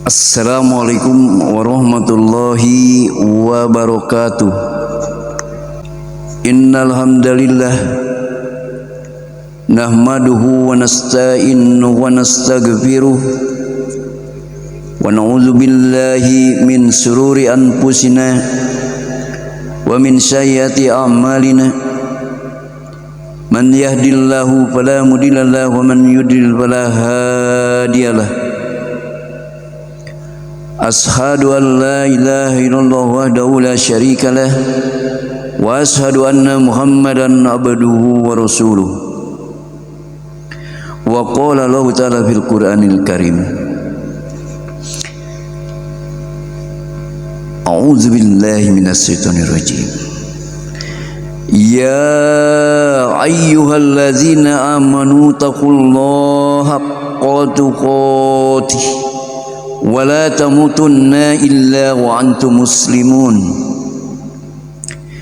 Assalamualaikum warahmatullahi wabarakatuh. Innal hamdalillah nahmaduhu wa nasta'inuhu wa nastaghfiruh wa na'udzu billahi min sururi anfusina wa min sayyiati a'malina. Man yahdihillahu fala mudilla lahu wa man yudlil fala hadiyalah. Ashhadu an la ilaha illallah wahdahu la syarika lah wa ashhadu anna Muhammadan abduhu wa rasuluh. Wa qala Allah ta'ala fil Qur'anil Karim. A'udzu billahi minasy syaithanir rajim. Ya ayyuhallazina amanu taqullaha haqqa tuqatih wa la tamutunna illa wa antum muslimun.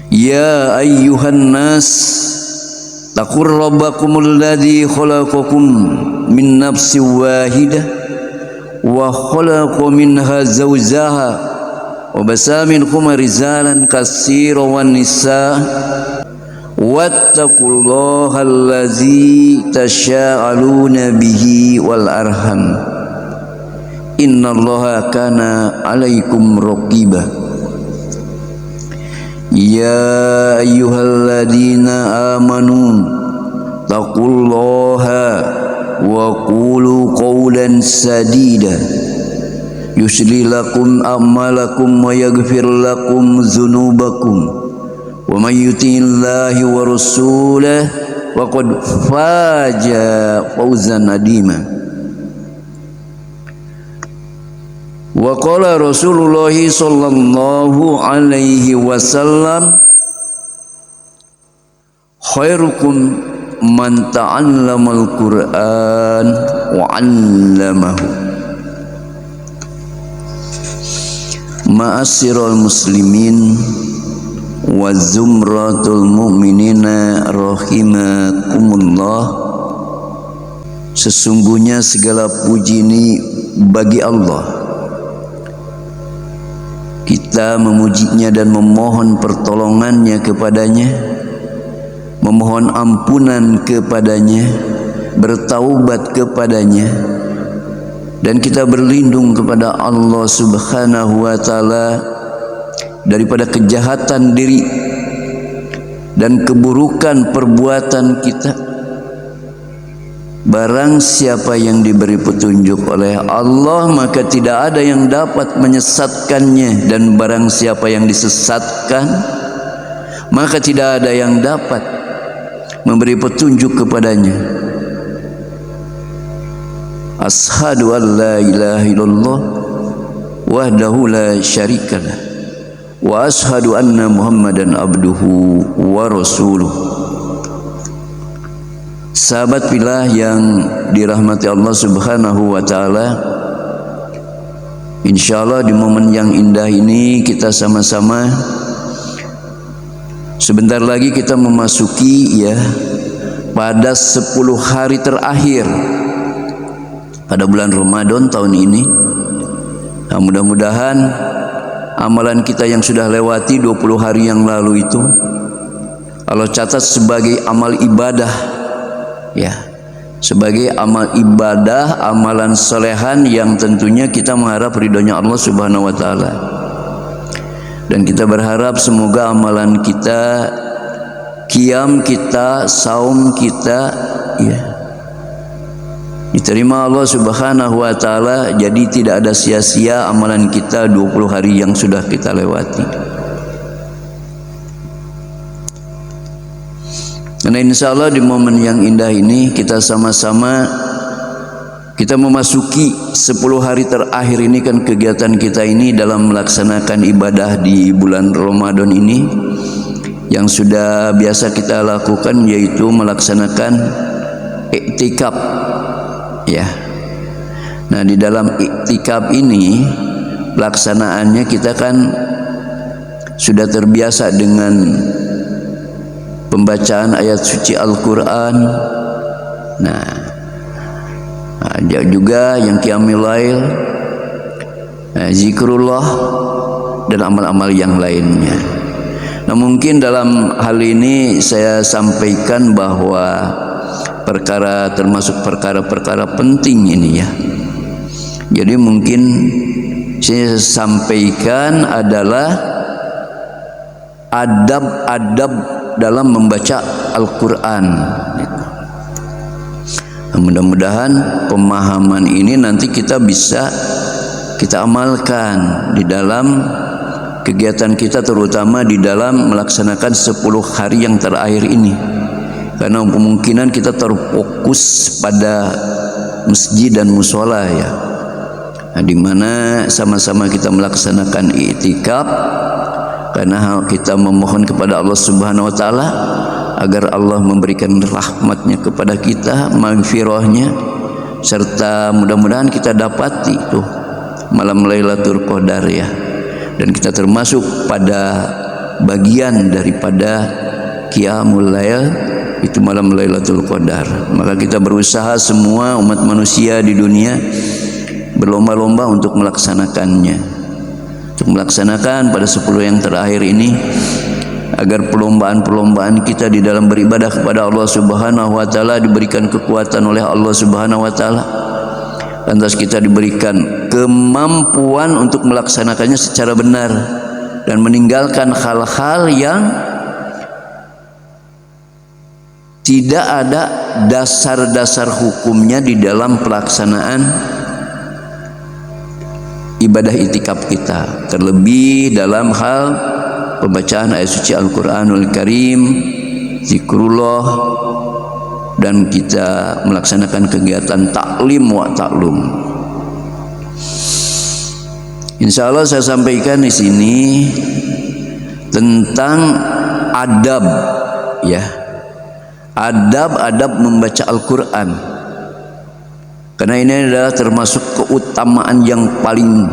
Ya ayyuhan nas taqur rabbakumul ladzi khalaqakum min nafsin wahidah wa khalaqa minha zawjaha wa basa minhum rijalan katsiran wan nisaa wattaqullaha allazi tasyaaluna bihi wal arham innallaha kana alaikum raqiba. Ya ayyuhalladzina amanu taqullaha wa qulu qawlan sadida yuslih lakum a'malakum wa yaghfir lakum dzunubakum wa may yuti'illahi wa rasulahu faqad faza fawzan adima. Wa qala Rasulullah sallallahu alaihi wasallam khairukum man ta'allamal Qur'an wa 'allamahu. Ma'asyiral muslimin wa zumratul mu'minina rahimakumullah. Sesungguhnya segala puji ini bagi Allah. Kita memujinya dan memohon pertolongannya kepadanya, memohon ampunan kepadanya, bertaubat kepadanya, dan kita berlindung kepada Allah subhanahu wa ta'ala daripada kejahatan diri dan keburukan perbuatan kita. Barang siapa yang diberi petunjuk oleh Allah, maka tidak ada yang dapat menyesatkannya, dan barang siapa yang disesatkan, maka tidak ada yang dapat memberi petunjuk kepadanya. Ashhadu an la ilaha illallah wahdahu la syarikalah wa ashhadu anna Muhammadan abduhu wa rasuluh. Sahabat pillah yang dirahmati Allah subhanahu wa ta'ala, insyaallah di momen yang indah ini kita sama-sama sebentar lagi kita memasuki pada 10 hari terakhir pada bulan Ramadan tahun ini. Nah, mudah-mudahan amalan kita yang sudah lewati 20 hari yang lalu itu Allah catat sebagai amal ibadah, sebagai amal ibadah, amalan solehan yang tentunya kita mengharap ridhonya Allah subhanahu wa ta'ala. Dan kita berharap semoga amalan kita, qiyam kita, saum kita diterima Allah subhanahu wa ta'ala. Jadi tidak ada sia-sia amalan kita 20 hari yang sudah kita lewati. Karena insya Allah di momen yang indah ini kita sama-sama kita memasuki 10 hari terakhir ini, kan kegiatan kita ini dalam melaksanakan ibadah di bulan Ramadan ini yang sudah biasa kita lakukan, yaitu melaksanakan iktikaf Nah, di dalam iktikaf ini pelaksanaannya kita kan sudah terbiasa dengan pembacaan ayat suci Al-Quran. Nah, juga yang qiyamul lail zikrullah dan amal-amal yang lainnya. Nah, mungkin dalam hal ini saya sampaikan bahwa termasuk perkara-perkara penting ini ya. Jadi mungkin saya sampaikan adalah adab-adab dalam membaca Al-Quran. Nah, mudah-mudahan pemahaman ini nanti kita bisa kita amalkan di dalam kegiatan kita, terutama di dalam melaksanakan 10 hari yang terakhir ini, karena kemungkinan kita terfokus pada masjid dan musola ya, nah, di mana sama-sama kita melaksanakan i'tikaf, karena kita memohon kepada Allah Subhanahu wa taala agar Allah memberikan rahmatnya kepada kita, maghfirahnya, serta mudah-mudahan kita dapati tuh malam Lailatul Qadar ya, dan kita termasuk pada bagian daripada Qiyamul Lail, itu malam Lailatul Qadar. Maka kita berusaha semua umat manusia di dunia berlomba-lomba untuk melaksanakannya, untuk melaksanakan pada 10 yang terakhir ini, agar perlombaan-perlombaan kita di dalam beribadah kepada Allah Subhanahu wa taala diberikan kekuatan oleh Allah Subhanahu wa taala, lantas kita diberikan kemampuan untuk melaksanakannya secara benar dan meninggalkan hal-hal yang tidak ada dasar-dasar hukumnya di dalam pelaksanaan ibadah i'tikaf kita, terlebih dalam hal pembacaan ayat suci Al-Quranul Karim, zikrullah, dan kita melaksanakan kegiatan taklim wa taklum. Insya Allah saya sampaikan di sini tentang adab ya, adab-adab membaca Al-Quran, karena ini adalah termasuk keutamaan yang paling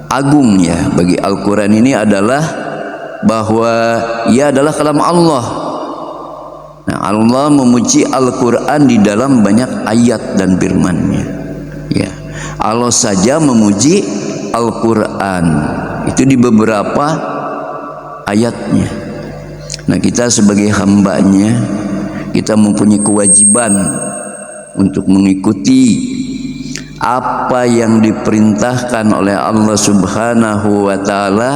agung ya bagi Al-Quran. Ini adalah bahwa ia adalah kalam Allah. Nah, Allah memuji Al-Quran di dalam banyak ayat dan firman-Nya ya. Allah saja memuji Al-Quran itu di beberapa ayatnya. Nah, kita sebagai hambanya, kita mempunyai kewajiban untuk mengikuti apa yang diperintahkan oleh Allah Subhanahu wa taala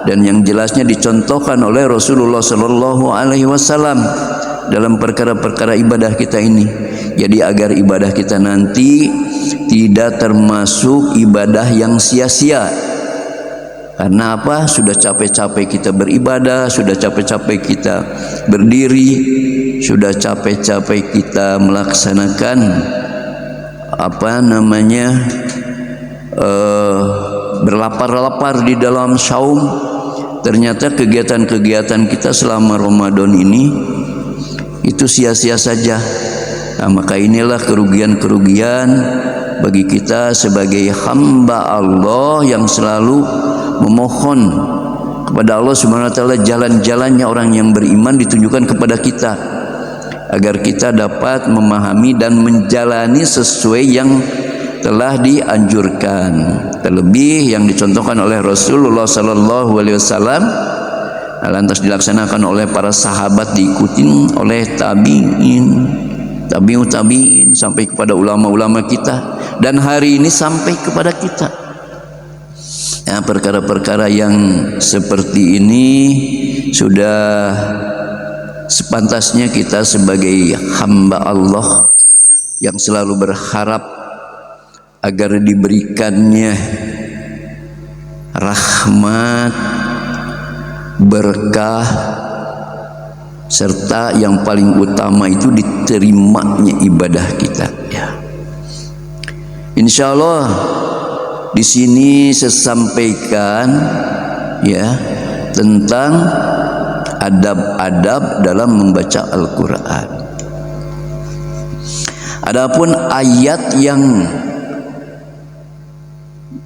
dan yang jelasnya dicontohkan oleh Rasulullah sallallahu alaihi wasallam dalam perkara-perkara ibadah kita ini. Jadi agar ibadah kita nanti tidak termasuk ibadah yang sia-sia. Karena apa? Sudah capek-capek kita beribadah, sudah capek-capek kita berdiri, sudah capek-capek kita melaksanakan berlapar-lapar di dalam saum. Ternyata kegiatan-kegiatan kita selama Ramadan ini itu sia-sia saja. Nah, maka inilah kerugian-kerugian bagi kita sebagai hamba Allah yang selalu memohon kepada Allah Subhanahu wa taala jalan-jalannya orang yang beriman ditunjukkan kepada kita, agar kita dapat memahami dan menjalani sesuai yang telah dianjurkan, terlebih yang dicontohkan oleh Rasulullah sallallahu alaihi wasallam, lantas dilaksanakan oleh para sahabat, diikuti oleh tabi'in, tabi'ut tabi'in, sampai kepada ulama-ulama kita, dan hari ini sampai kepada kita. Ya, perkara-perkara yang seperti ini sudah sepantasnya kita sebagai hamba Allah yang selalu berharap agar diberikannya rahmat, berkah, serta yang paling utama itu diterimanya ibadah kita ya. Insya Allah di sini saya sampaikan ya tentang adab-adab dalam membaca Al-Quran. Adapun ayat yang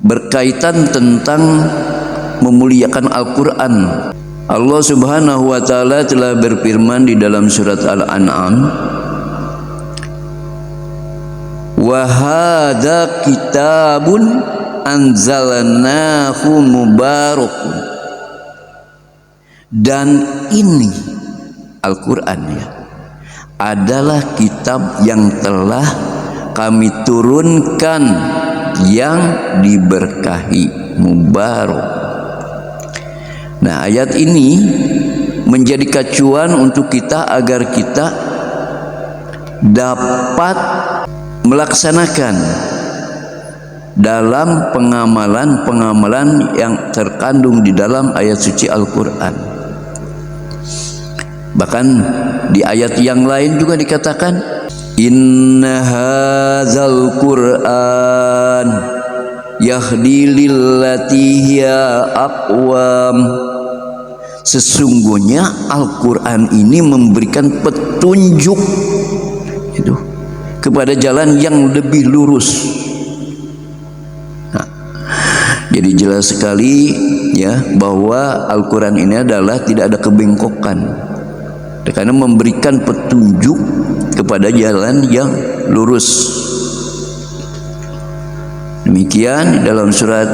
berkaitan tentang memuliakan Al-Quran, Allah Subhanahu wa taala telah berfirman di dalam surat Al-An'am, wa hadza kitabun anzalnahu mubarakun. Dan ini Al-Quran ya adalah kitab yang telah kami turunkan yang diberkahi, mubarak. Nah, ayat ini menjadi acuan untuk kita agar kita dapat melaksanakan dalam pengamalan-pengamalan yang terkandung di dalam ayat suci Al-Quran. Bahkan di ayat yang lain juga dikatakan, inna hadzal Qur'an yahdi lillati hiya aqwam. Sesungguhnya Al-Quran ini memberikan petunjuk itu kepada jalan yang lebih lurus. Nah, jadi jelas sekali ya bahwa Al-Quran ini adalah tidak ada kebengkokan, karena memberikan petunjuk kepada jalan yang lurus. Demikian dalam surat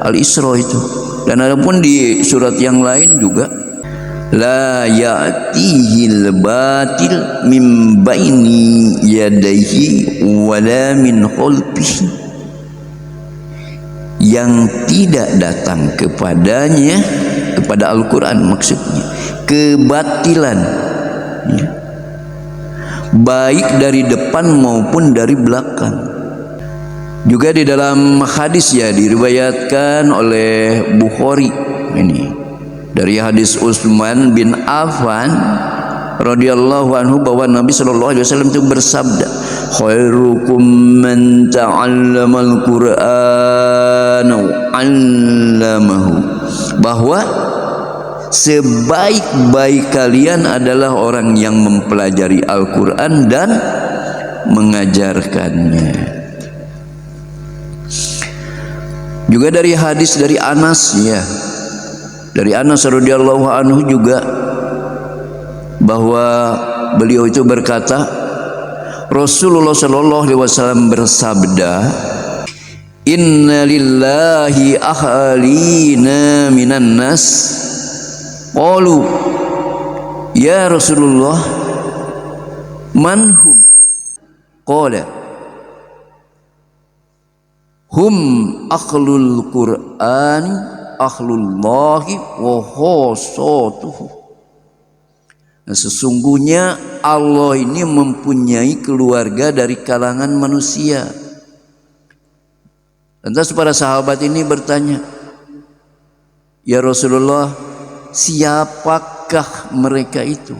Al-Isra itu. Dan adapun di surat yang lain juga, la ya'tihil batil min baini yadayhi wala min khalfihi. Yang tidak datang kepadanya, kepada Al-Quran maksudnya, kebatilan ya, baik dari depan maupun dari belakang. Juga di dalam hadis ya diriwayatkan oleh Bukhari ini dari hadis Utsman bin Affan radhiyallahu anhu bahwa Nabi sallallahu alaihi wasallam itu bersabda, khairukum man ta'allamal Qur'ana wa 'allamahu, bahwa sebaik-baik kalian adalah orang yang mempelajari Al-Quran dan mengajarkannya. Juga dari hadis dari Anas ya, dari Anas radhiyallahu anhu juga, bahwa beliau itu berkata, Rasulullah sallallahu alaihi wasallam bersabda, inna lillahi ahlina minan nas. Qalu ya Rasulullah manhum? Qala hum akhlul Qur'ani akhlullahi wa khassatuhu. Nah, sesungguhnya Allah ini mempunyai keluarga dari kalangan manusia. Lantas para sahabat ini bertanya, ya Rasulullah, siapakah mereka itu?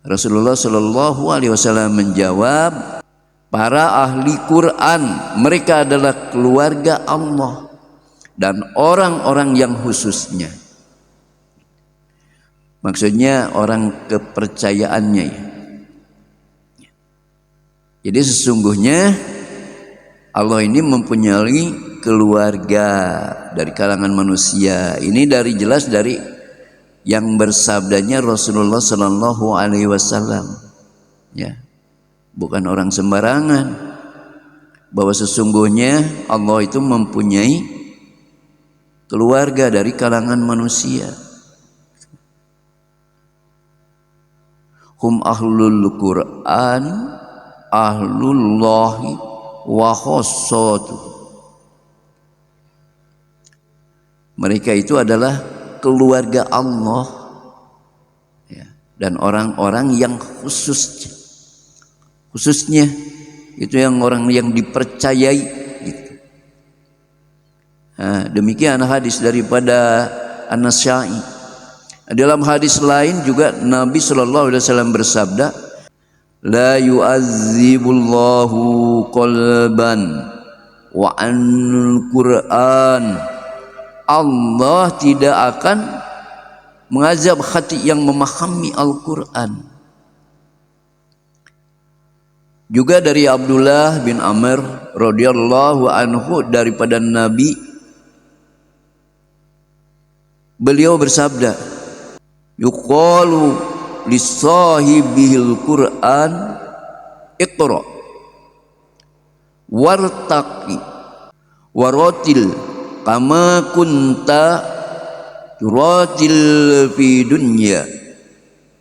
Rasulullah Shallallahu Alaihi Wasallam menjawab, para ahli Quran, mereka adalah keluarga Allah dan orang-orang yang khususnya. Maksudnya orang kepercayaannya ya. Jadi sesungguhnya Allah ini mempunyai keluarga dari kalangan manusia. Ini dari jelas dari yang bersabdanya Rasulullah Sallallahu Alaihi Wasallam. Ya, bukan orang sembarangan. Bahwa sesungguhnya Allah itu mempunyai keluarga dari kalangan manusia. Hum ahlul Quran, ahlullahi wa khassatuh. Mereka itu adalah keluarga Allah ya, dan orang-orang yang khususnya itu yang orang yang dipercayai gitu. Nah, demikian hadis daripada An-Nasa'i. Dalam hadis lain juga Nabi Shallallahu Alaihi Wasallam bersabda, la yu'adzibullahu qalban wa anul Quran. Allah tidak akan mengazab hati yang memahami Al-Quran. Juga dari Abdullah bin Amr radhiyallahu anhu daripada Nabi, beliau bersabda, yuqalu lisahibihil Qur'an iqra wartaqi warotil kama kunta turatil fi dunya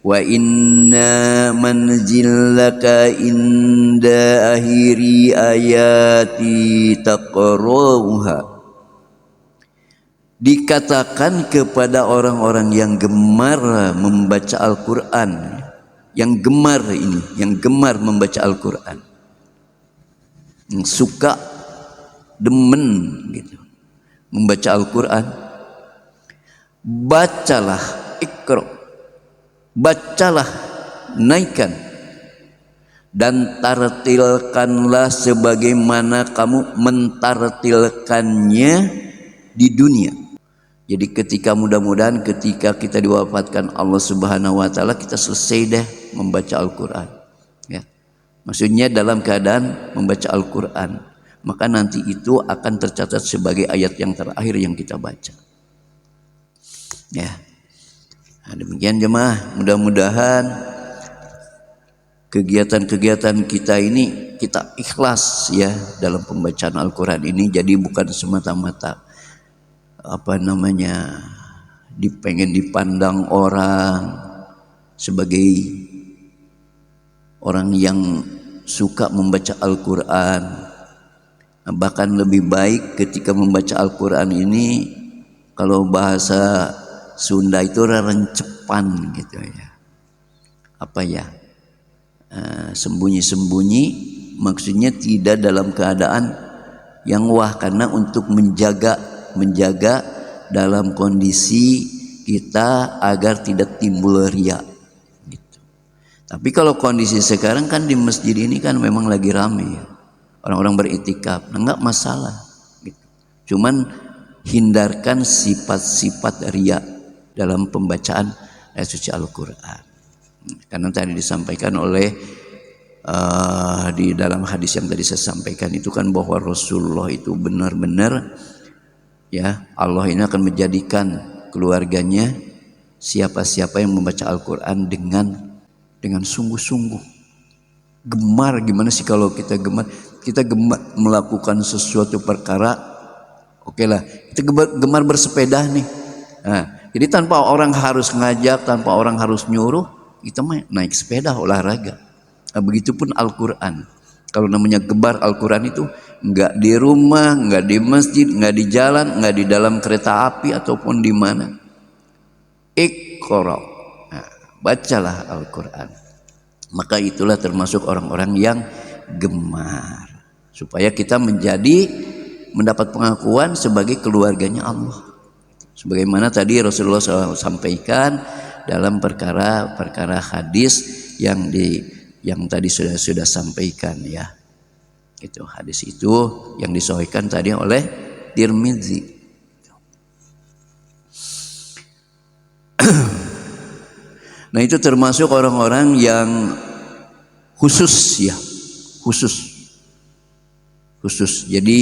wa inna manzilaka inda akhiri ayati taqra'uha. Dikatakan kepada orang-orang yang gemar membaca Al-Quran, yang gemar ini, yang gemar membaca Al-Quran, yang suka, demen gitu membaca Al-Quran, bacalah, ikra, bacalah, naikkan dan tartilkanlah sebagaimana kamu mentartilkannya di dunia. Jadi ketika mudah-mudahan ketika kita diwafatkan Allah Subhanahu wa taala, kita selesai deh membaca Al-Quran, ya. Maksudnya dalam keadaan membaca Al-Quran, maka nanti itu akan tercatat sebagai ayat yang terakhir yang kita baca, ya. Nah, demikian jemaah, mudah-mudahan kegiatan-kegiatan kita ini kita ikhlas ya dalam pembacaan Al-Quran ini. Jadi bukan semata-mata pengen dipandang orang sebagai orang yang suka membaca Al-Quran. Bahkan lebih baik ketika membaca Al-Quran ini, kalau bahasa Sunda itu rencepan gitu ya, apa ya, sembunyi-sembunyi, maksudnya tidak dalam keadaan yang wah, karena untuk menjaga dalam kondisi kita agar tidak timbul riya gitu. Tapi kalau kondisi sekarang kan di masjid ini kan memang lagi rame ya, orang-orang beriktikaf, nah enggak masalah gitu. Cuman hindarkan sifat-sifat riya dalam pembacaan ayat suci Al-Quran. Karena tadi disampaikan oleh di dalam hadis yang tadi saya sampaikan itu kan bahwa Rasulullah itu benar-benar ya, Allah ini akan menjadikan keluarganya siapa-siapa yang membaca Al-Quran dengan sungguh-sungguh. Gemar, gimana sih kalau kita gemar melakukan sesuatu perkara, oke lah, kita gemar bersepeda nih. Nah, jadi tanpa orang harus ngajak, tanpa orang harus nyuruh, kita naik sepeda olahraga. Nah, begitupun Al-Quran. Kalau namanya gemar Al-Quran itu enggak di rumah, enggak di masjid, enggak di jalan, enggak di dalam kereta api ataupun di mana. Iqra. Nah, bacalah Al-Quran. Maka itulah termasuk orang-orang yang gemar, supaya kita mendapat pengakuan sebagai keluarganya Allah. Sebagaimana tadi Rasulullah SAW sampaikan dalam perkara hadis yang tadi sudah sampaikan ya. Itu hadis itu yang disahihkan tadi oleh Tirmidzi. Nah, itu termasuk orang-orang yang khusus ya, khusus. Jadi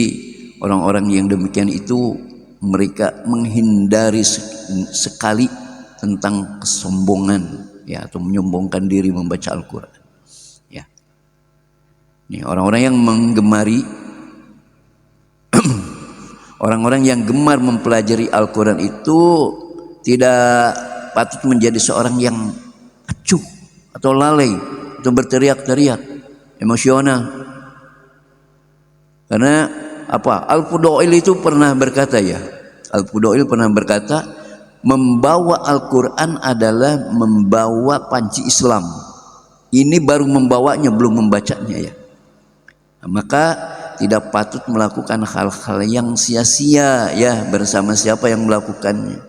orang-orang yang demikian itu mereka menghindari sekali tentang kesombongan ya, atau menyombongkan diri membaca Al-Quran. Ini orang-orang yang menggemari orang-orang yang gemar mempelajari Al-Quran itu tidak patut menjadi seorang yang acuh atau lalai atau berteriak-teriak emosional. Karena apa? Al-Fudail itu pernah berkata ya, Al-Fudail pernah berkata, membawa Al-Quran adalah membawa panci Islam. Ini baru membawanya, belum membacanya ya. Maka tidak patut melakukan hal-hal yang sia-sia ya bersama siapa yang melakukannya.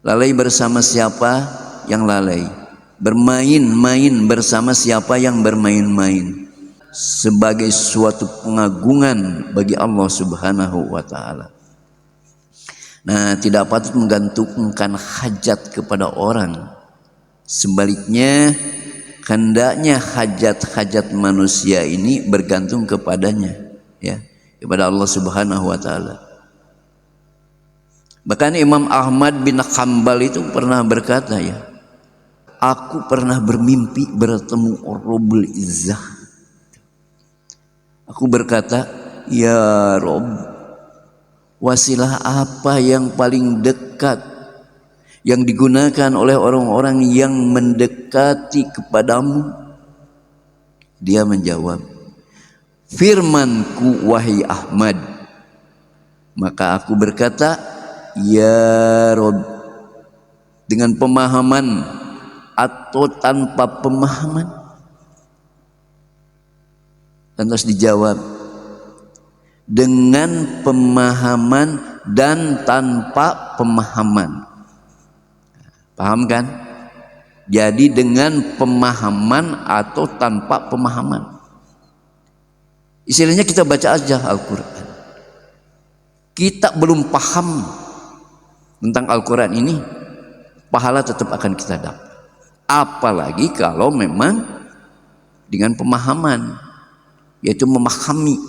Lalai bersama siapa yang lalai. Bermain-main bersama siapa yang bermain-main. Sebagai suatu pengagungan bagi Allah Subhanahu wa taala. Nah, tidak patut menggantungkan hajat kepada orang. Sebaliknya, hendaknya hajat-hajat manusia ini bergantung kepadanya ya, kepada Allah Subhanahu wa taala. Bahkan Imam Ahmad bin Hanbal itu pernah berkata ya, aku pernah bermimpi bertemu Rabbul Izzah. Aku berkata, ya Rob, wasilah apa yang paling dekat yang digunakan oleh orang-orang yang mendekati kepadamu? Dia menjawab, firmanku wahai Ahmad. Maka aku berkata, ya Rob, dengan pemahaman atau tanpa pemahaman? Lantas dijawab, dengan pemahaman dan tanpa pemahaman. Paham kan? Jadi dengan pemahaman atau tanpa pemahaman. Istilahnya kita baca aja Al-Quran, kita belum paham tentang Al-Quran ini, pahala tetap akan kita dapat. Apalagi kalau memang dengan pemahaman, yaitu memahami.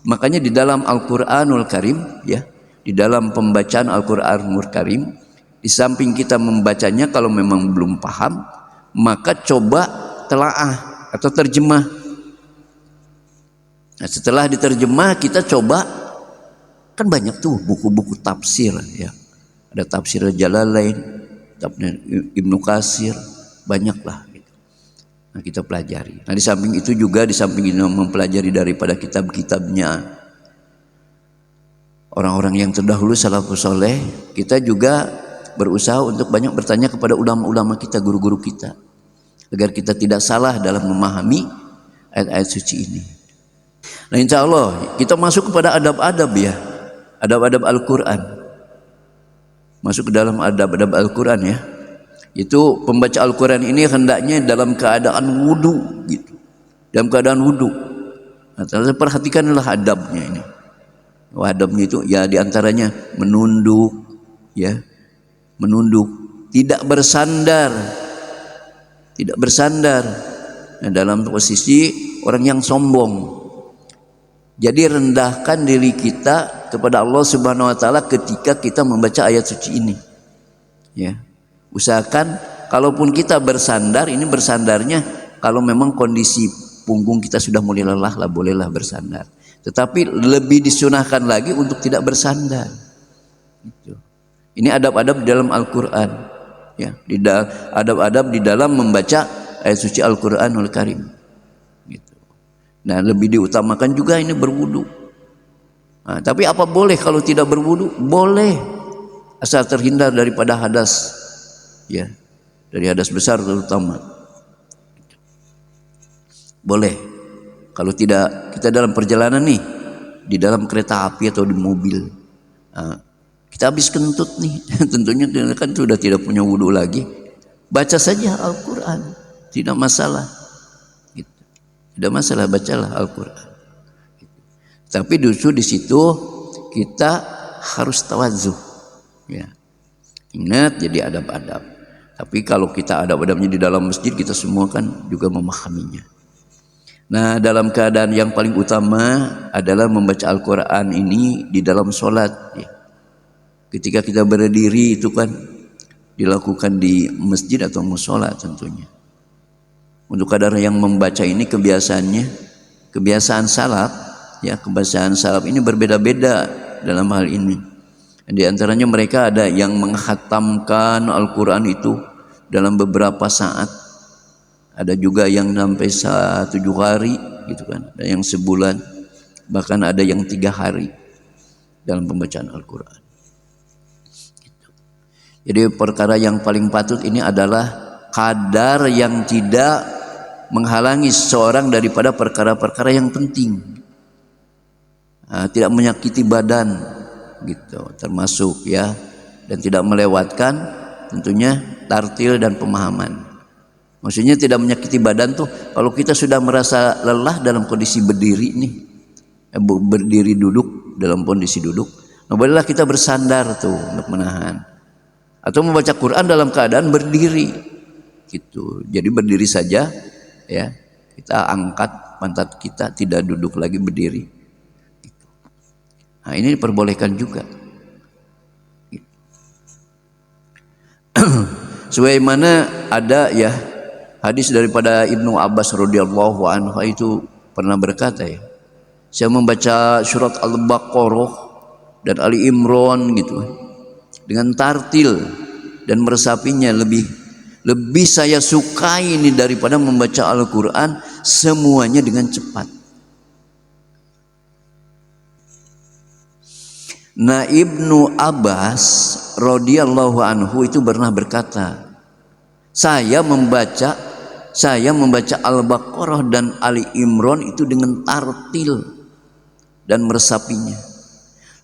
Makanya di dalam Al-Quranul Karim, ya, di dalam pembacaan Al-Quranul Karim, di samping kita membacanya, kalau memang belum paham, maka coba telaah atau terjemah. Nah, setelah diterjemah, kita coba, kan banyak tuh buku-buku tafsir, ya. Ada tafsir Jalalain, tafsir Ibnu Katsir, banyaklah. Nah, kita pelajari. Nah, di samping itu juga, di samping kita mempelajari daripada kitab-kitabnya orang-orang yang terdahulu salafus saleh, kita juga berusaha untuk banyak bertanya kepada ulama-ulama kita, guru-guru kita, agar kita tidak salah dalam memahami ayat-ayat suci ini. Nah, insya Allah kita masuk kepada adab-adab, ya, adab-adab Al-Quran. Masuk ke dalam adab-adab Al-Quran, ya. Itu pembaca Al-Quran ini hendaknya dalam keadaan wudu, gitu. Dalam keadaan wudu. Nah, perhatikanlah adabnya ini. Adabnya itu, ya, diantaranya menunduk, ya, menunduk, tidak bersandar, tidak bersandar. Nah, dalam posisi orang yang sombong. Jadi rendahkan diri kita kepada Allah Subhanahu Wa Taala ketika kita membaca ayat suci ini, ya. Usahakan kalaupun kita bersandar, ini bersandarnya kalau memang kondisi punggung kita sudah mulai lelah, lah bolehlah bersandar. Tetapi lebih disunahkan lagi untuk tidak bersandar. Gitu. Ini adab-adab di dalam Al-Quran, ya, adab-adab di dalam membaca ayat suci Al-Quranul Karim. Gitu. Nah, lebih diutamakan juga ini berwudu. Nah, tapi apa boleh kalau tidak berwudu? Boleh, asal terhindar daripada hadas. Ya, dari hadas besar terutama. Boleh. Kalau tidak, kita dalam perjalanan nih, di dalam kereta api atau di mobil, nah, kita habis kentut nih, tentunya kan sudah tidak punya wudhu lagi, baca saja Al-Quran, tidak masalah, gitu. Tidak masalah, bacalah Al-Quran. Gitu. Tapi justru di situ kita harus tawadzuh, ya. Ingat, jadi adab-adab. Tapi kalau kita adab-adabnya di dalam masjid, kita semua kan juga memahaminya. Nah, dalam keadaan yang paling utama adalah membaca Al-Quran ini di dalam sholat, ya. Ketika kita berdiri itu kan dilakukan di masjid atau mushola tentunya. Untuk kadar yang membaca ini kebiasaannya, kebiasaan salaf, ya, kebiasaan salaf ini berbeda-beda dalam hal ini. Di antaranya mereka ada yang menghatamkan Al-Quran itu dalam beberapa saat. Ada juga yang sampai 7 hari, gitu kan. Ada yang sebulan, bahkan ada yang 3 hari dalam pembacaan Al-Quran. Gitu. Jadi perkara yang paling patut ini adalah kadar yang tidak menghalangi seseorang daripada perkara-perkara yang penting. Nah, tidak menyakiti badan, gitu, termasuk, ya, dan tidak melewatkan tentunya tartil dan pemahaman. Maksudnya tidak menyakiti badan tuh kalau kita sudah merasa lelah dalam kondisi berdiri nih, berdiri duduk, dalam kondisi duduk, nah bolehlah kita bersandar tuh untuk menahan, atau membaca Quran dalam keadaan berdiri, gitu. Jadi berdiri saja, ya, kita angkat pantat kita, tidak duduk lagi, berdiri. Nah, ini diperbolehkan juga. Sebagaimana ada, ya, hadis daripada Ibnu Abbas radhiyallahu anhu itu pernah berkata, ya, Saya membaca surat Al-Baqarah dan Ali Imran gitu dengan tartil dan meresapinya lebih saya sukai ini daripada membaca Al-Quran semuanya dengan cepat. Nah, Ibnu Abbas radhiyallahu anhu itu pernah berkata, saya membaca Al-Baqarah dan Ali Imran itu dengan tartil dan meresapinya.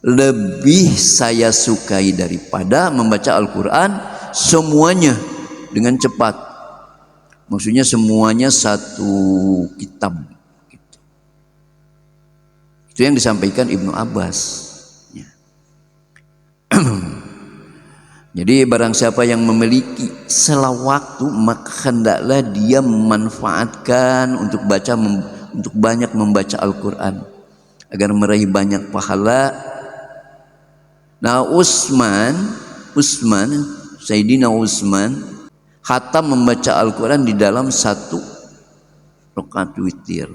Lebih saya sukai daripada membaca Al-Quran semuanya dengan cepat. Maksudnya semuanya satu kitab. Itu yang disampaikan Ibnu Abbas. Jadi barang siapa yang memiliki selah waktu, maka hendaklah dia memanfaatkan untuk banyak membaca Al-Quran agar meraih banyak pahala. Nah, Sayyidina Utsman khatam membaca Al-Quran di dalam satu rakaat witir.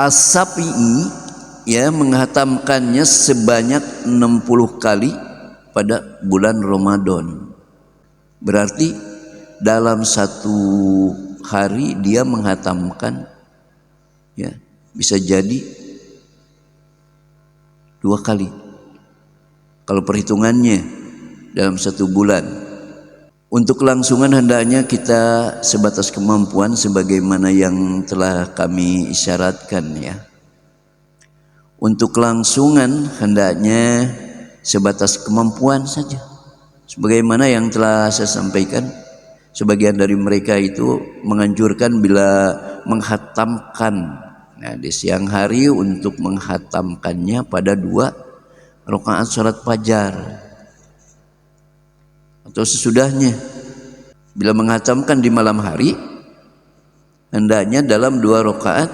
As-Syafi'i ya menghatamkannya sebanyak 60 kali pada bulan Ramadan. Berarti dalam satu hari dia menghatamkan ya bisa jadi 2 kali. Kalau perhitungannya dalam satu bulan. Untuk kelangsungan hendaknya kita sebatas kemampuan sebagaimana yang telah kami isyaratkan ya. Untuk kelangsungan hendaknya sebatas kemampuan saja. Sebagaimana yang telah saya sampaikan, sebagian dari mereka itu menganjurkan bila menghatamkan di siang hari untuk menghatamkannya pada 2 rakaat salat fajar atau sesudahnya. Bila menghatamkan di malam hari hendaknya dalam 2 rakaat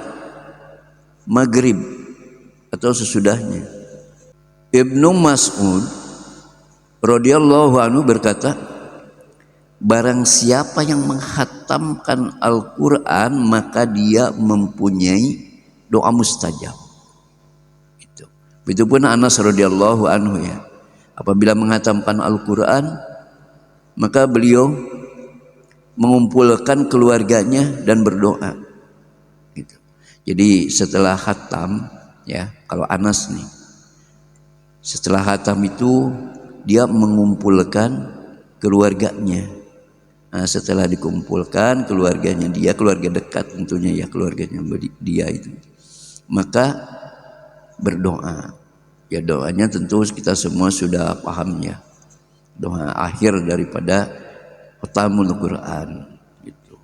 maghrib atau sesudahnya. Ibnu Mas'ud radhiyallahu anhu berkata, barang siapa yang menghatamkan Al-Quran maka dia mempunyai doa mustajab. Itu pun Anas radhiyallahu anhu ya. Apabila menghatamkan Al-Quran maka beliau mengumpulkan keluarganya dan berdoa. Gitu. Jadi setelah khatam ya, kalau Anas nih, setelah khatam itu dia mengumpulkan keluarganya. Nah, setelah dikumpulkan keluarganya dia, keluarga dekat tentunya ya, keluarganya dia itu, maka berdoa. Ya doanya tentu kita semua sudah paham ya. Doa akhir daripada khatamul Quran gitu.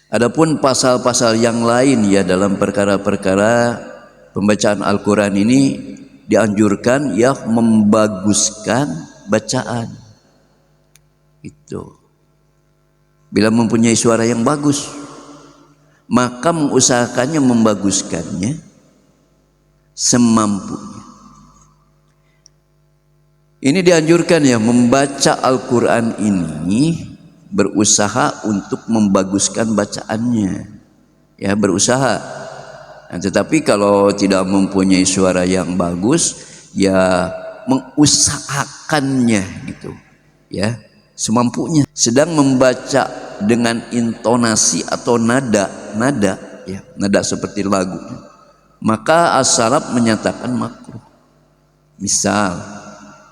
Adapun pasal-pasal yang lain ya dalam perkara-perkara pembacaan Al-Quran ini dianjurkan ya membaguskan bacaan itu. Bila mempunyai suara yang bagus maka mengusahakannya membaguskannya semampunya. Ini dianjurkan ya membaca Al-Quran ini berusaha untuk membaguskan bacaannya ya, berusaha. Nah, tetapi kalau tidak mempunyai suara yang bagus ya mengusahakannya gitu ya semampunya. Sedang membaca dengan intonasi atau nada ya, nada seperti lagu, maka as-salaf menyatakan makruh. Misal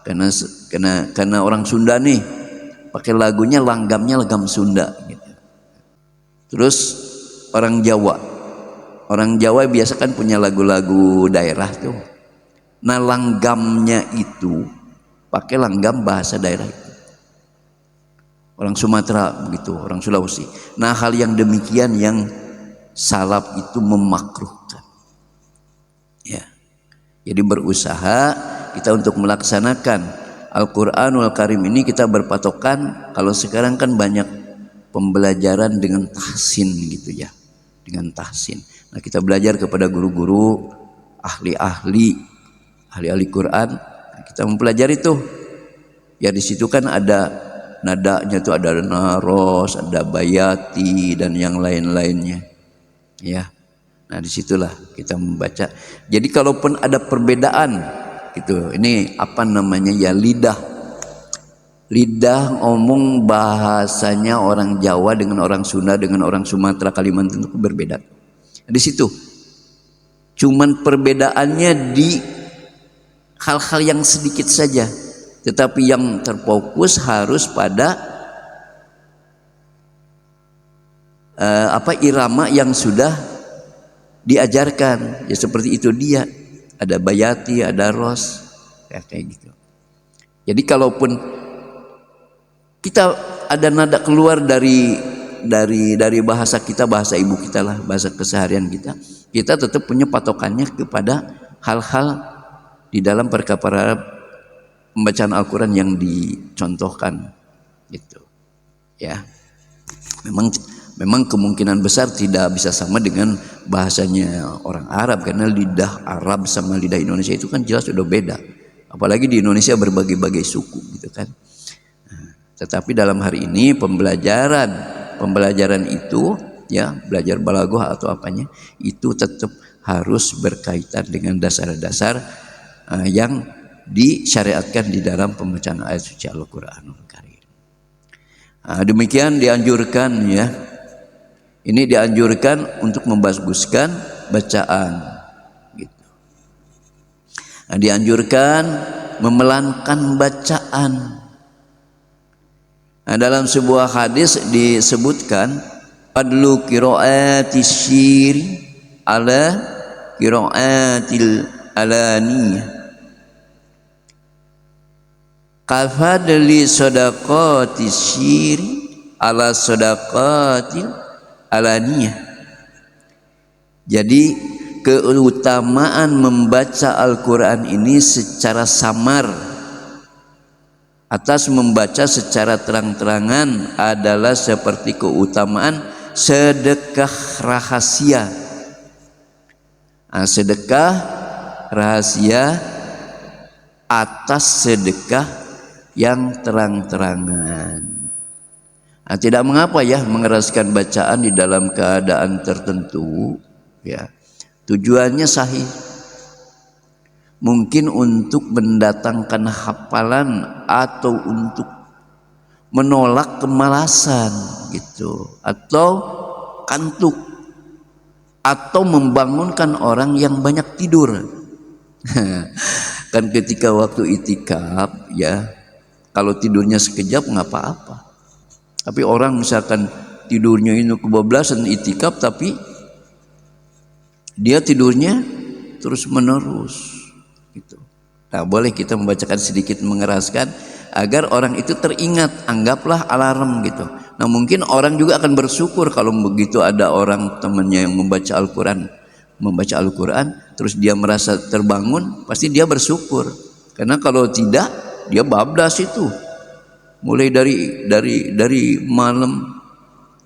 karena orang Sunda nih pakai lagunya langgamnya langgam Sunda gitu. Terus orang Jawa biasa kan punya lagu-lagu daerah tuh. Nah, langgamnya itu pakai langgam bahasa daerah itu. Orang Sumatera begitu, orang Sulawesi. Nah, hal yang demikian yang salaf itu memakruhkan. Ya. Jadi berusaha kita untuk melaksanakan Al-Quranul Karim ini, kita berpatokan kalau sekarang kan banyak pembelajaran dengan tahsin gitu ya. Dengan tahsin. Nah, kita belajar kepada guru-guru ahli Quran. Nah, kita mempelajari itu. Ya di situ kan ada nadanya tuh, ada naros, ada bayati dan yang lain-lainnya. Ya. Nah, disitulah kita membaca. Jadi kalaupun ada perbedaan gitu, ini apa namanya ya, lidah ngomong bahasanya orang Jawa dengan orang Sunda dengan orang Sumatera Kalimantan itu berbeda. Di situ cuman perbedaannya di hal-hal yang sedikit saja, tetapi yang terfokus harus pada irama yang sudah diajarkan. Ya seperti itu dia. Ada bayati, ada ros, ya kayak gitu. Jadi kalaupun kita ada nada keluar dari bahasa kita, bahasa ibu kita lah, bahasa keseharian kita, kita tetap punya patokannya kepada hal-hal di dalam perkara pembacaan Al-Quran yang dicontohkan gitu. Ya, memang kemungkinan besar tidak bisa sama dengan bahasanya orang Arab, karena lidah Arab sama lidah Indonesia itu kan jelas sudah beda. Apalagi di Indonesia berbagai-bagai suku gitu kan. Tetapi dalam hari ini pembelajaran itu ya, belajar balaghah atau apanya itu tetap harus berkaitan dengan dasar-dasar yang disyariatkan di dalam pembacaan ayat suci Al-Qur'anul Karim. Demikian dianjurkan ya. Ini dianjurkan untuk membaguskan bacaan gitu. Dianjurkan memelankan bacaan. Dalam sebuah hadis disebutkan adlu qiraatis syiri ala qiraatil alaniyah, kafadli sadaqatis syiri ala sadaqatil alaniyah. Jadi keutamaan membaca Al-Quran ini secara samar atas membaca secara terang-terangan adalah seperti keutamaan sedekah rahasia. Sedekah rahasia atas sedekah yang terang-terangan. Tidak mengapa ya mengeraskan bacaan di dalam keadaan tertentu ya. Tujuannya sahih. Mungkin untuk mendatangkan hafalan atau untuk menolak kemalasan gitu, atau kantuk, atau membangunkan orang yang banyak tidur. Kan ketika waktu itikaf ya, kalau tidurnya sekejap nggak apa-apa. Tapi orang misalkan tidurnya ini kebablasan itikaf, tapi dia tidurnya terus menerus gitu. Nah, boleh kita membacakan sedikit mengeraskan agar orang itu teringat, anggaplah alarm gitu. Nah, mungkin orang juga akan bersyukur kalau begitu ada orang temannya yang membaca Al-Quran terus dia merasa terbangun, pasti dia bersyukur. Karena kalau tidak, dia bablas itu. Mulai dari malam,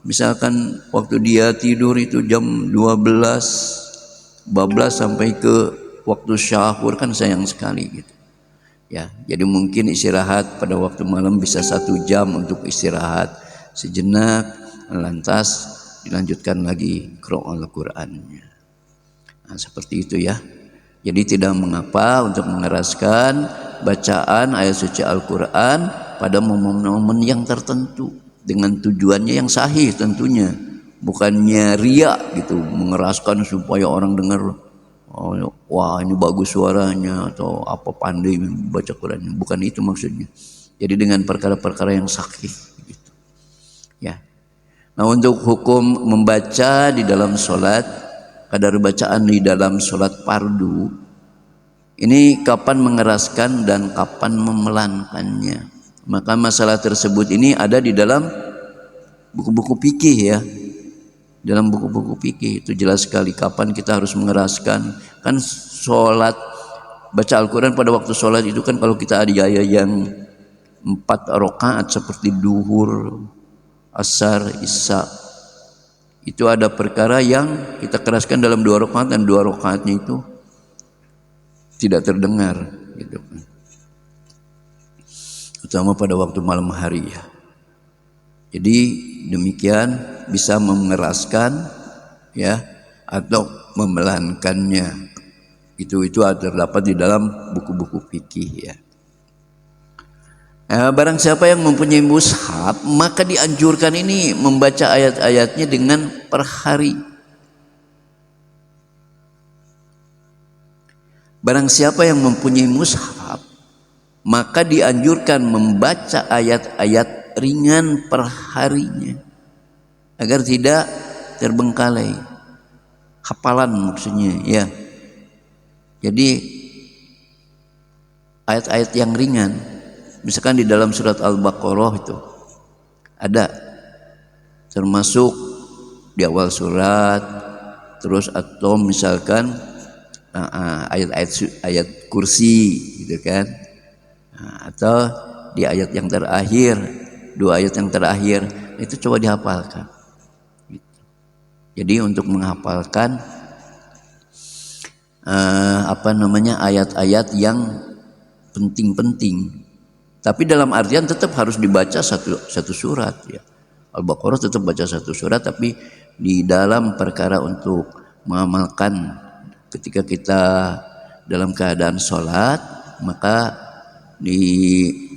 misalkan waktu dia tidur itu jam 12 bablas sampai ke waktu syahur, kan sayang sekali gitu ya. Jadi mungkin istirahat pada waktu malam bisa 1 jam untuk istirahat sejenak, lantas dilanjutkan lagi qiraat Al-Qur'annya. Nah, seperti itu ya. Jadi tidak mengapa untuk mengeraskan bacaan ayat suci Al-Quran pada momen-momen yang tertentu dengan tujuannya yang sahih tentunya. Bukannya riak gitu, mengeraskan supaya orang dengar, oh, wah ini bagus suaranya atau apa pandai baca Quran. Bukan itu maksudnya. Jadi dengan perkara-perkara yang sahih gitu. Ya. Nah, untuk hukum membaca di dalam sholat, kadar bacaan di dalam sholat fardu, ini kapan mengeraskan dan kapan memelankannya. Maka masalah tersebut ini ada di dalam buku-buku fikih ya. Dalam buku-buku fikih itu jelas sekali kapan kita harus mengeraskan. Kan sholat, baca Al-Quran pada waktu sholat itu kan kalau kita ada yang 4 rakaat seperti duhur, asar, isya, itu ada perkara yang kita keraskan dalam 2 rakaat dan 2 rakaatnya itu tidak terdengar gitu kan. Terutama pada waktu malam hari ya. Jadi demikian bisa mengeraskan ya, atau memelankannya. Itu terdapat di dalam buku-buku fikih ya. Barang siapa yang mempunyai mushaf, maka dianjurkan ini membaca ayat-ayatnya dengan per hari. Barang siapa yang mempunyai mushaf, maka dianjurkan membaca ayat-ayat ringan per harinya agar tidak terbengkalai hafalan maksudnya ya. Jadi ayat-ayat yang ringan, misalkan di dalam surat Al-Baqarah itu ada, termasuk di awal surat, terus atau misalkan ayat kursi gitu kan, atau di ayat yang terakhir, 2 ayat yang terakhir itu coba dihafalkan gitu. Jadi untuk menghafalkan ayat-ayat yang penting-penting, tapi dalam artian tetap harus dibaca satu surat ya. Al-Baqarah tetap baca satu surat, tapi di dalam perkara untuk mengamalkan ketika kita dalam keadaan sholat, maka dibacalah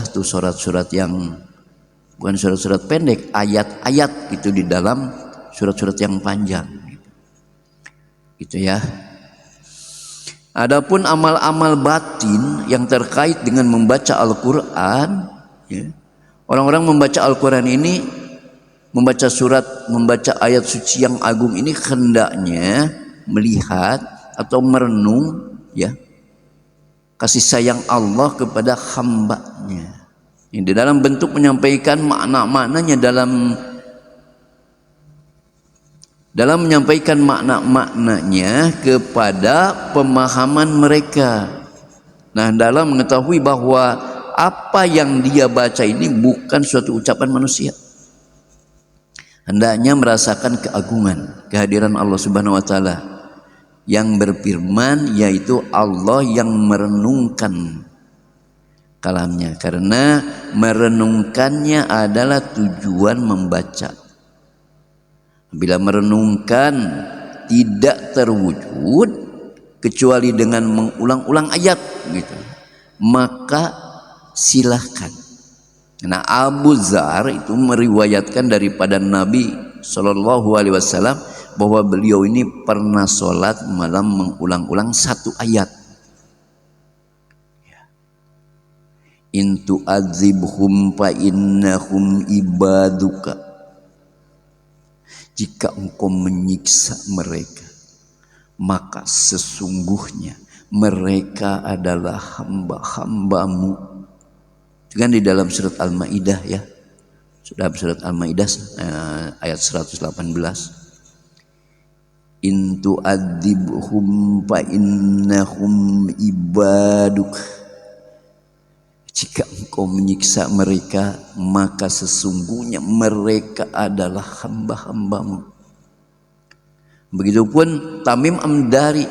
tuh surat-surat yang bukan surat-surat pendek, ayat-ayat itu di dalam surat-surat yang panjang gitu ya. Adapun amal-amal batin yang terkait dengan membaca Al-Quran ya, orang-orang membaca Al-Quran ini, membaca ayat suci yang agung ini hendaknya melihat atau merenung ya kasih sayang Allah kepada hambanya. Ini di dalam bentuk menyampaikan makna-maknanya, dalam menyampaikan makna-maknanya kepada pemahaman mereka. Nah, dalam mengetahui bahwa apa yang dia baca ini bukan suatu ucapan manusia, hendaknya merasakan keagungan kehadiran Allah Subhanahu wa taala yang berfirman, yaitu Allah yang merenungkan kalamnya, karena merenungkannya adalah tujuan membaca. Bila merenungkan tidak terwujud kecuali dengan mengulang-ulang ayat gitu, maka silahkan. Nah, Abu Dzar itu meriwayatkan daripada Nabi Shallallahu Alaihi Wasallam bahwa beliau ini pernah sholat malam mengulang-ulang satu ayat. In tu'adzibhum fa innahum ibaduka. Jika engkau menyiksa mereka, maka sesungguhnya mereka adalah hamba-hambamu. Itu kan di dalam surat Al-Maidah ya. Sudah surat Al-Maidah ayat 118. In tu'adzibhum fa innahum ibaduk. Jika engkau menyiksa mereka, maka sesungguhnya mereka adalah hamba-hambamu. Begitupun Tamim Ad-Dari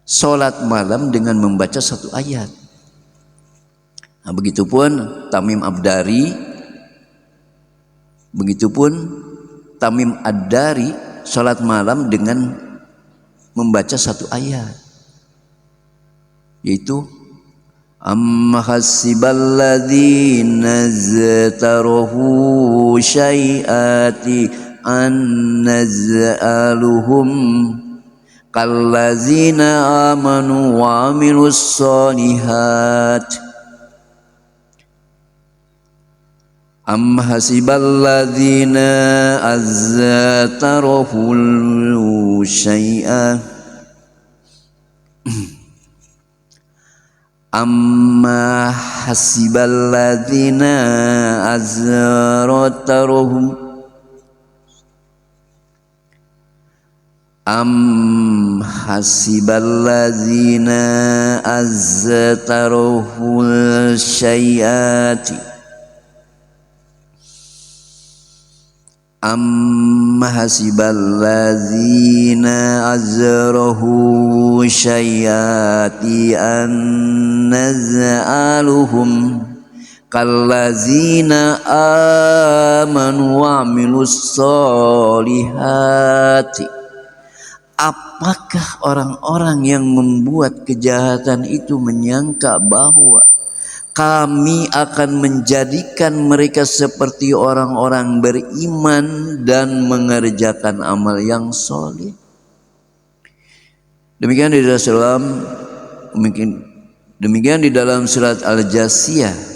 sholat malam dengan membaca satu ayat. Nah, begitupun Tamim Ad-Dari sholat malam dengan membaca satu ayat, yaitu amma hasiballadzina zataruhu syai'ati an naz'aluhum kallazina amanu wa amilus sholihat. Am hasiballadzina azzatarahul syai'a amma hasiballadzina azzatarahum am hasiballadzina azzatarahul syai'ati amma hasiballadzina azrahu syai'ati an naz'aluhum kallazina amanu wa amilus solihati. Apakah orang-orang yang membuat kejahatan itu menyangka bahwa kami akan menjadikan mereka seperti orang-orang beriman dan mengerjakan amal yang soleh? Demikian di dalam surat Al-Jasiyah.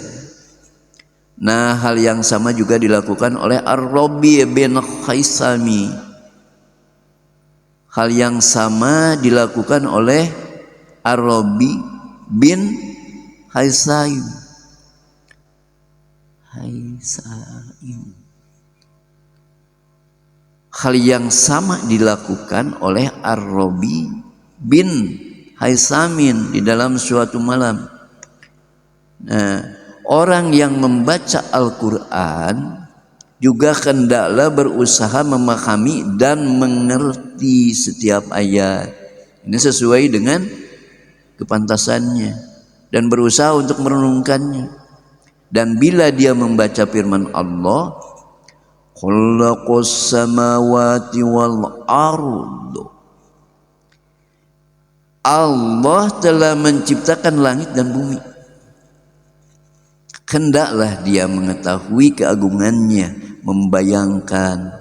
Nah, hal yang sama juga dilakukan oleh Ar-Rabi' bin Khaisami. Hal yang sama dilakukan oleh Ar-Rabi' bin Khaisami. Hal yang sama dilakukan oleh Ar-Rabi' bin Haisamin di dalam suatu malam. Nah, orang yang membaca Al-Quran juga hendaklah berusaha memahami dan mengerti setiap ayat. Ini sesuai dengan kepantasannya dan berusaha untuk merenungkannya. Dan bila dia membaca firman Allah, khalaqas samawati wal ardu, Allah telah menciptakan langit dan bumi. Hendaklah dia mengetahui keagungannya, membayangkan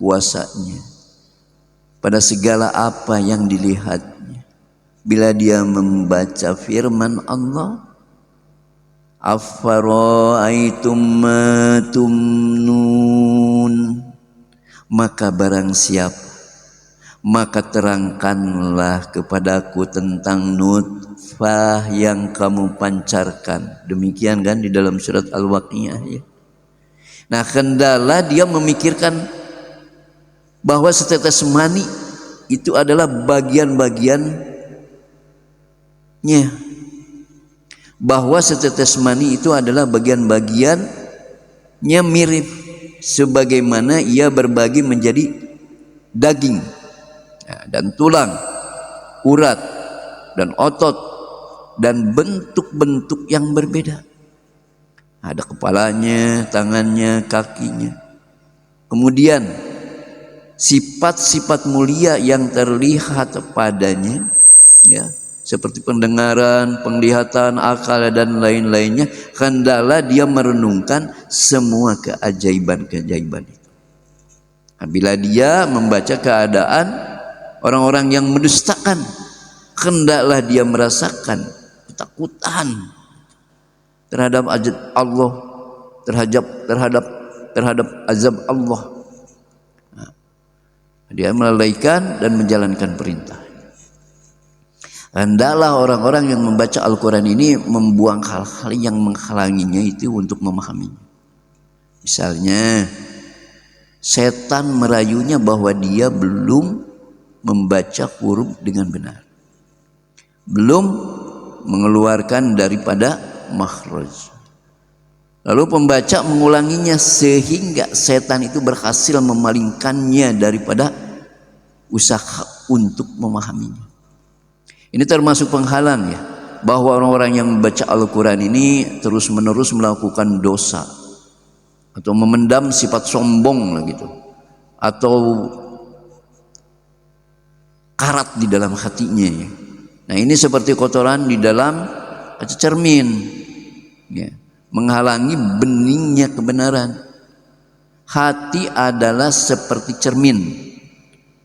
kuasanya pada segala apa yang dilihatnya. Bila dia membaca firman Allah, afara'aitum ma tumnun, maka barang siapa, maka terangkanlah kepadaku tentang nutfah yang kamu pancarkan. Demikian kan di dalam surat Al-Waqiah ya. Nah, hendaklah dia memikirkan bahwa setetes mani itu adalah bagian-bagiannya. Bahwa setetes mani itu adalah bagian-bagiannya mirip sebagaimana ia berbagi menjadi daging dan tulang, urat dan otot dan bentuk-bentuk yang berbeda. Ada kepalanya, tangannya, kakinya. Kemudian sifat-sifat mulia yang terlihat padanya, ya, seperti pendengaran, penglihatan, akal dan lain-lainnya. Hendaklah dia merenungkan semua keajaiban-keajaiban itu. Bila dia membaca keadaan orang-orang yang mendustakan, hendaklah dia merasakan ketakutan terhadap azab Allah, terhadap azab Allah. Nah, dia melalaikan dan menjalankan perintah. Hendaklah orang-orang yang membaca Al-Quran ini membuang hal-hal yang menghalanginya itu untuk memahaminya. Misalnya, setan merayunya bahwa dia belum membaca huruf dengan benar, belum mengeluarkan daripada makhraj. Lalu pembaca mengulanginya sehingga setan itu berhasil memalingkannya daripada usaha untuk memahaminya. Ini termasuk penghalang ya, bahwa orang-orang yang membaca Al-Quran ini terus-menerus melakukan dosa atau memendam sifat sombong gitu, atau karat di dalam hatinya ya. Nah, ini seperti kotoran di dalam cermin ya, menghalangi beningnya kebenaran. Hati adalah seperti cermin,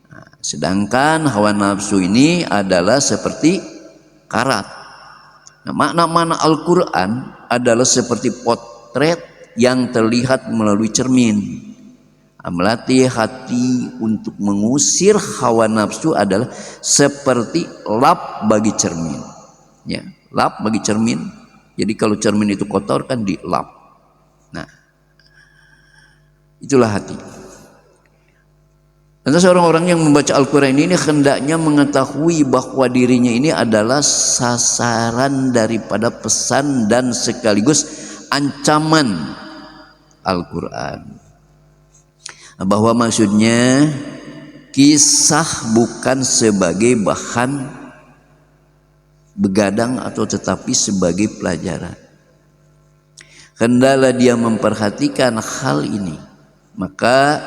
nah, sedangkan hawa nafsu ini adalah seperti karat. Nah, makna-makna Al-Quran adalah seperti potret yang terlihat melalui cermin. Melatih hati untuk mengusir hawa nafsu adalah seperti lap bagi cermin ya, lap bagi cermin. Jadi kalau cermin itu kotor kan dilap. Nah, itulah hati. Lantas orang-orang yang membaca Al-Quran ini hendaknya mengetahui bahwa dirinya ini adalah sasaran daripada pesan dan sekaligus ancaman Al-Quran. Bahwa maksudnya kisah bukan sebagai bahan begadang atau tetapi sebagai pelajaran. hendaklah dia memperhatikan hal ini. Maka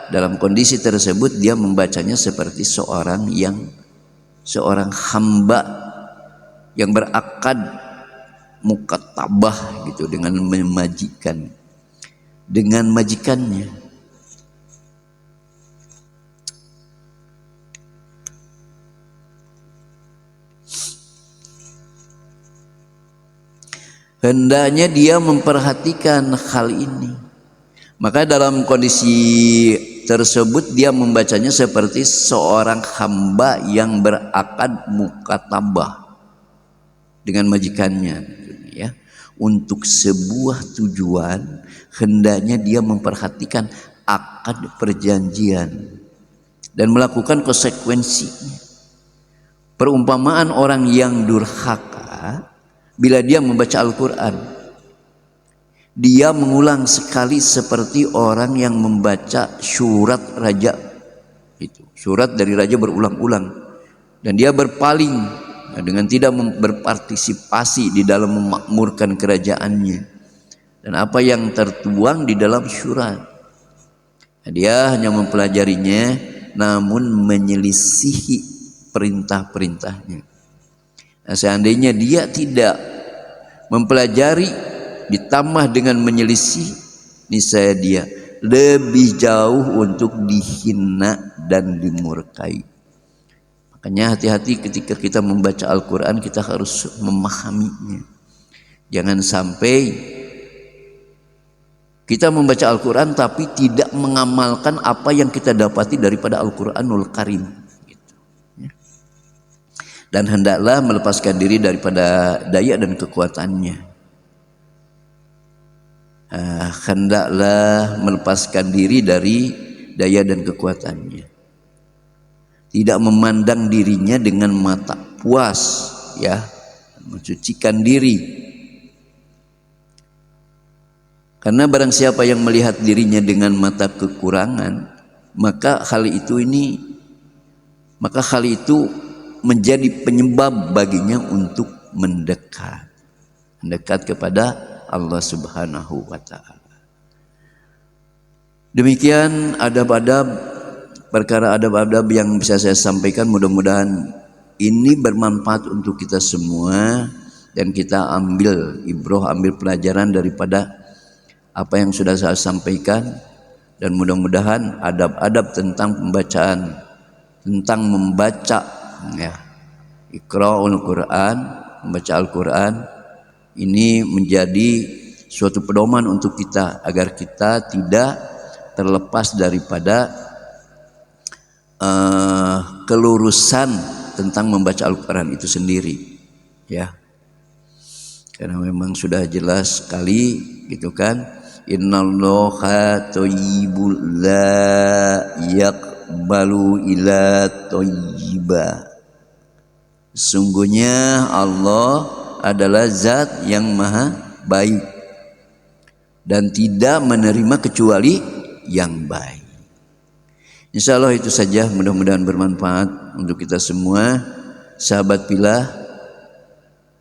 dalam kondisi tersebut dia membacanya seperti seorang hamba yang berakad mukatabah gitu dengan majikannya. Hendaknya dia memperhatikan hal ini. Maka dalam kondisi tersebut dia membacanya seperti seorang hamba yang berakad mukatabah dengan majikannya, ya. Untuk sebuah tujuan hendaknya dia memperhatikan akad perjanjian dan melakukan konsekuensinya. Perumpamaan orang yang durhaka bila dia membaca Al-Quran, dia mengulang sekali seperti orang yang membaca surat raja. Itu surat dari raja berulang-ulang, dan dia berpaling dengan tidak berpartisipasi di dalam memakmurkan kerajaannya dan apa yang tertuang di dalam surat. Dia hanya mempelajarinya namun menyelisihi perintah-perintahnya. Nah, seandainya dia tidak mempelajari ditambah dengan menyelisih, niscaya dia lebih jauh untuk dihina dan dimurkai. Makanya hati-hati ketika kita membaca Al-Quran, kita harus memahaminya. Jangan sampai kita membaca Al-Quran tapi tidak mengamalkan apa yang kita dapati daripada Al-Quranul Karim. Dan hendaklah melepaskan diri daripada daya dan kekuatannya. Hendaklah melepaskan diri dari daya dan kekuatannya. Tidak memandang dirinya dengan mata puas, ya, mensucikan diri. Karena barang siapa yang melihat dirinya dengan mata kekurangan, maka hal itu menjadi penyebab baginya untuk mendekat kepada Allah Subhanahu wa taala. Demikian perkara adab-adab yang bisa saya sampaikan. Mudah-mudahan ini bermanfaat untuk kita semua dan kita ambil ibrah, ambil pelajaran daripada apa yang sudah saya sampaikan, dan mudah-mudahan adab-adab tentang pembacaan, tentang membaca, ya, Iqra'ul Quran, membaca Al-Quran, ini menjadi suatu pedoman untuk kita agar kita tidak terlepas daripada kelurusan tentang membaca Al-Quran itu sendiri, ya. Karena memang sudah jelas sekali gitu kan, innallaha thayyibul la yaqbalu illa thayyiba. Sungguhnya Allah adalah zat yang maha baik dan tidak menerima kecuali yang baik. Insya Allah itu saja, mudah-mudahan bermanfaat untuk kita semua. Sahabat Pilah,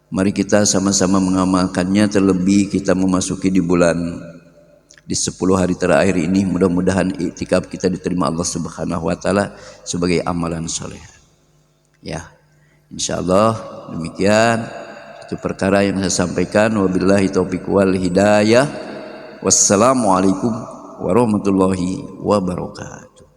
mari kita sama-sama mengamalkannya, terlebih kita memasuki di 10 hari terakhir ini. Mudah-mudahan iktikaf kita diterima Allah Subhanahu wa taala sebagai amalan soleh. Ya, insya Allah demikian itu perkara yang saya sampaikan. Wabillahi taufiq wal hidayah. Wassalamualaikum warahmatullahi wabarakatuh.